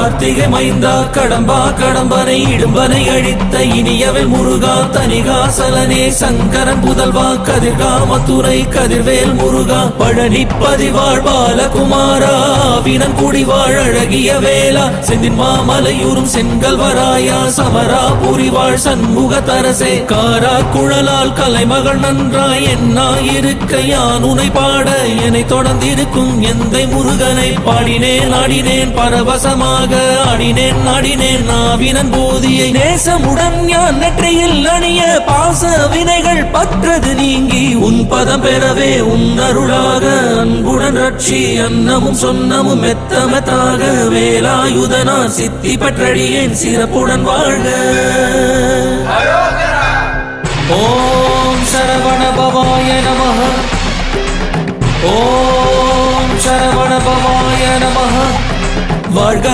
கார்த்திகை மைந்தா கடம்பா கடம்பனை இடும்பனை அழித்த இனியவள் முருகா தனிகாசலனே சங்கரன் புதல்வா கதிர்காமத்துறை கதிர்வேல் முருகா பழனி பதிவாழ் பாலகுமாரா வினன் குடிவாழ் அழகிய வேளா செந்தின் மாமலையூரும் செங்கல்வராயா சமரா புரிவாழ் சண்முக தரசே காரா குழலால் கலைமகள் நன்றாய் என்னாயிருக்க யான் உனை பாட என்னை தொடர்ந்திருக்கும் எந்தை முருகனை பாடினேன் ஆடினேன் பரவசமாக ஆடினேன் ஆடினேன் நாவினன் போதியை நேசமுடன் யான் நெற்றியில் அணிய பாச வினைகள் பற்றது நீங்கி உன் பதம் பெறவே உன் அருளாக அன்புடன் ரட்சி அன்னமும் சொன்னமும் மெத்தமெத்தாக வேலாயுதனா சித்தி பற்றடியேன் சிறப்புடன் வாழ்க. ஓம் சரவண பவாய நமஹ. ஓம் சரவண பவாய நமஹ. வாழ்க